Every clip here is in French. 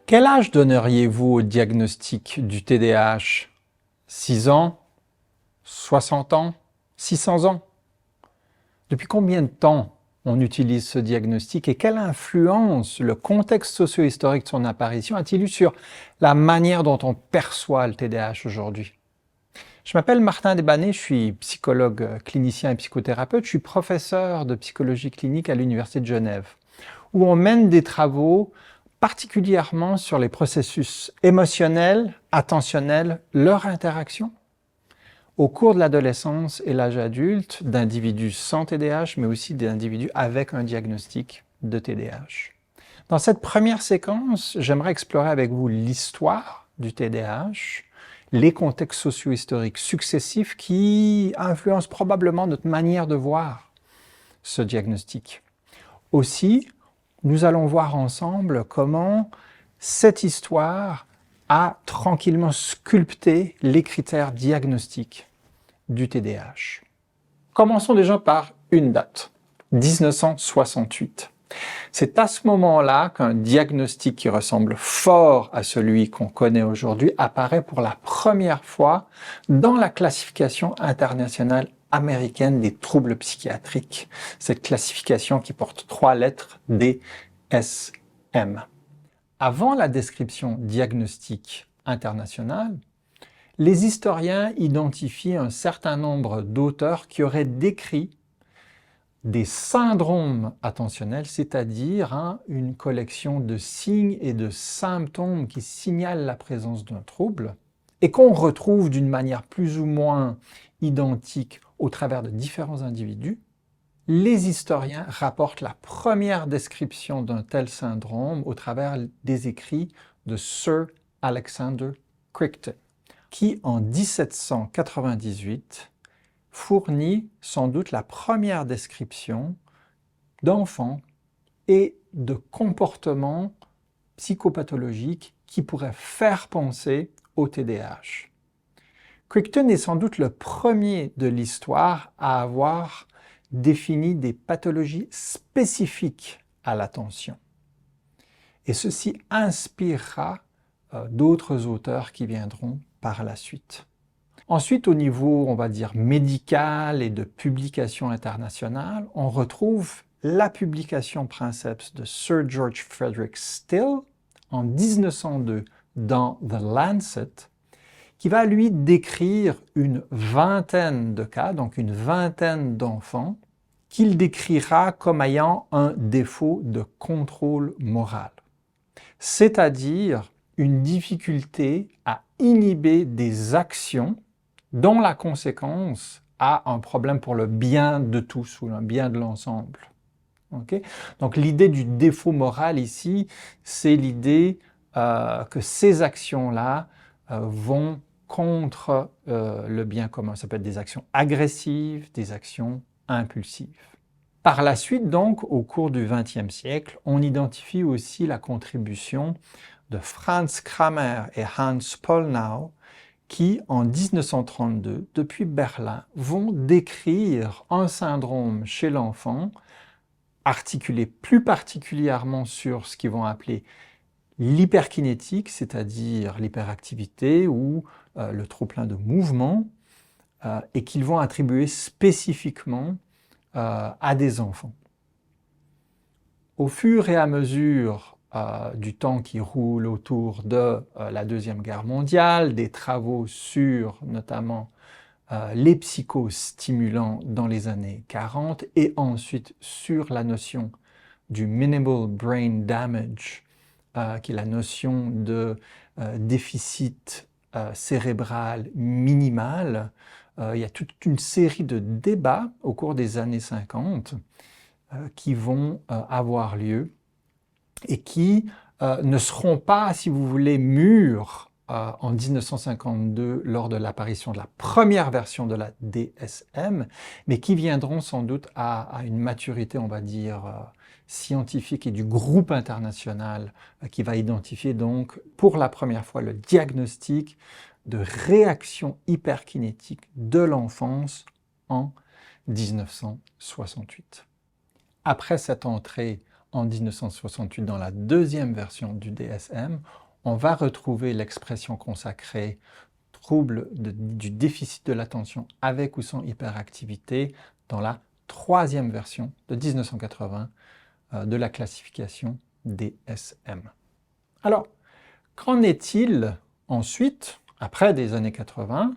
Quel âge donneriez-vous au diagnostic du TDAH? 6 ans? 60 ans? 600 ans? Depuis combien de temps on utilise ce diagnostic et quelle influence le contexte socio-historique de son apparition a-t-il eu sur la manière dont on perçoit le TDAH aujourd'hui? Je m'appelle Martin Desbanets, je suis psychologue clinicien et psychothérapeute, je suis professeur de psychologie clinique à l'Université de Genève, où on mène des travaux particulièrement sur les processus émotionnels, attentionnels, leur interaction au cours de l'adolescence et l'âge adulte d'individus sans TDAH, mais aussi d'individus avec un diagnostic de TDAH. Dans cette première séquence, j'aimerais explorer avec vous l'histoire du TDAH, les contextes socio-historiques successifs qui influencent probablement notre manière de voir ce diagnostic. Aussi, nous allons voir ensemble comment cette histoire a tranquillement sculpté les critères diagnostiques du TDAH. Commençons déjà par une date, 1968. C'est à ce moment-là qu'un diagnostic qui ressemble fort à celui qu'on connaît aujourd'hui apparaît pour la première fois dans la classification internationale américaine des troubles psychiatriques. Cette classification qui porte 3 lettres DSM. Avant la description diagnostique internationale, les historiens identifient un certain nombre d'auteurs qui auraient décrit des syndromes attentionnels, c'est-à-dire une collection de signes et de symptômes qui signalent la présence d'un trouble et qu'on retrouve d'une manière plus ou moins identique au travers de différents individus. Les historiens rapportent la première description d'un tel syndrome au travers des écrits de Sir Alexander Crichton, qui en 1798 fournit sans doute la première description d'enfants et de comportements psychopathologiques qui pourraient faire penser au TDAH. Crichton est sans doute le premier de l'histoire à avoir défini des pathologies spécifiques à l'attention. Et ceci inspirera d'autres auteurs qui viendront par la suite. Ensuite, au niveau, on va dire, médical et de publication internationale, on retrouve la publication Princeps de Sir George Frederick Still en 1902 dans The Lancet, qui va lui décrire une vingtaine de cas, donc une vingtaine d'enfants, qu'il décrira comme ayant un défaut de contrôle moral, c'est-à-dire une difficulté à inhiber des actions dont la conséquence a un problème pour le bien de tous ou le bien de l'ensemble. Okay? Donc l'idée du défaut moral ici, c'est l'idée que ces actions-là vont contre le bien commun. Ça peut être des actions agressives, des actions impulsives. Par la suite, donc, au cours du XXe siècle, on identifie aussi la contribution de Franz Kramer et Hans Pollnau, qui, en 1932, depuis Berlin, vont décrire un syndrome chez l'enfant, articulé plus particulièrement sur ce qu'ils vont appeler l'hyperkinétique, c'est-à-dire l'hyperactivité ou le trop-plein de mouvement, et qu'ils vont attribuer spécifiquement à des enfants. Au fur et à mesure du temps qui roule autour de la Deuxième Guerre mondiale, des travaux sur notamment les psychostimulants dans les années 40 et ensuite sur la notion du minimal brain damage, qui est la notion de déficit cérébral minimal. Il y a toute une série de débats au cours des années 50 qui vont avoir lieu et qui ne seront pas, si vous voulez, mûrs en 1952 lors de l'apparition de la première version de la DSM, mais qui viendront sans doute à une maturité, on va dire, scientifique et du groupe international qui va identifier donc pour la première fois le diagnostic de réaction hyperkinétique de l'enfance en 1968. Après cette entrée en 1968 dans la deuxième version du DSM, on va retrouver l'expression consacrée trouble du déficit de l'attention avec ou sans hyperactivité dans la troisième version de 1980 de la classification DSM. Alors, qu'en est-il ensuite, après des années 80,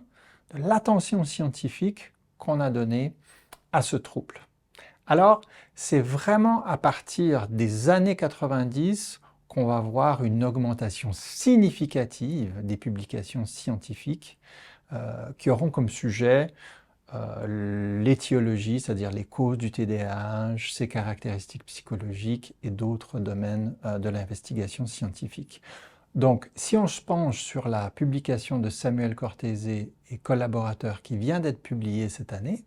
de l'attention scientifique qu'on a donnée à ce trouble? Alors, c'est vraiment à partir des années 90 qu'on va voir une augmentation significative des publications scientifiques qui auront comme sujet l'étiologie, c'est-à-dire les causes du TDAH, ses caractéristiques psychologiques et d'autres domaines de l'investigation scientifique. Donc, si on se penche sur la publication de Samuel Cortese et collaborateurs qui vient d'être publiée cette année,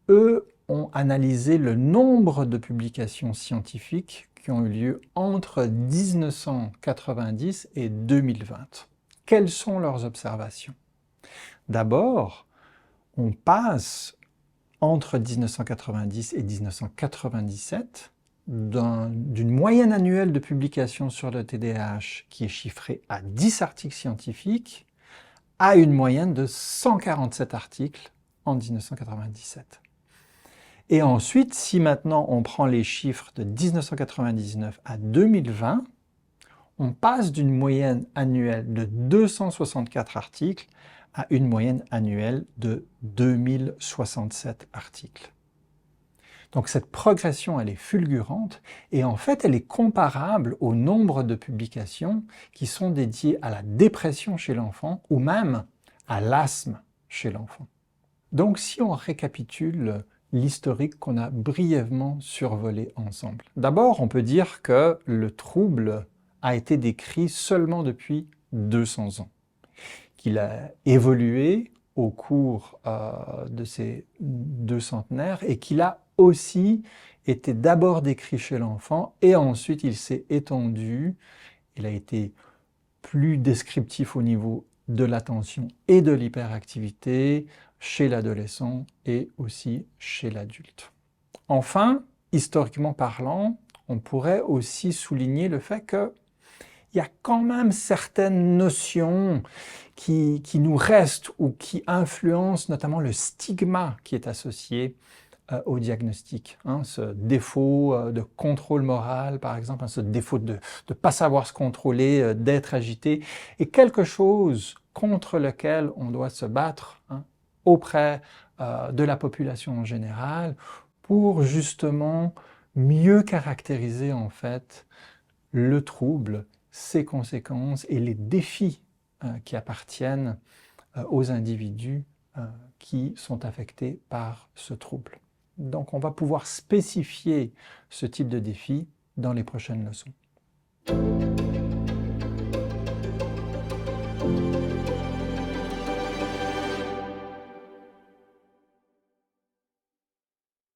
eux ont analysé le nombre de publications scientifiques qui ont eu lieu entre 1990 et 2020. Quelles sont leurs observations? D'abord, on passe entre 1990 et 1997 d'une moyenne annuelle de publications sur le TDAH qui est chiffrée à 10 articles scientifiques à une moyenne de 147 articles en 1997. Et ensuite, si maintenant on prend les chiffres de 1999 à 2020, on passe d'une moyenne annuelle de 264 articles à une moyenne annuelle de 2067 articles. Donc cette progression, elle est fulgurante et en fait, elle est comparable au nombre de publications qui sont dédiées à la dépression chez l'enfant ou même à l'asthme chez l'enfant. Donc si on récapitule l'historique qu'on a brièvement survolé ensemble. D'abord, on peut dire que le trouble a été décrit seulement depuis 200 ans, qu'il a évolué au cours de ces 2 centenaires et qu'il a aussi été d'abord décrit chez l'enfant et ensuite il s'est étendu, il a été plus descriptif au niveau de l'attention et de l'hyperactivité chez l'adolescent et aussi chez l'adulte. Enfin, historiquement parlant, on pourrait aussi souligner le fait qu'il y a quand même certaines notions qui nous restent ou qui influencent notamment le stigma qui est associé au diagnostic. Ce défaut de contrôle moral, par exemple, ce défaut de ne pas savoir se contrôler, d'être agité, est quelque chose contre lequel on doit se battre auprès de la population en général pour justement mieux caractériser en fait le trouble, ses conséquences et les défis qui appartiennent aux individus qui sont affectés par ce trouble. Donc on va pouvoir spécifier ce type de défi dans les prochaines leçons.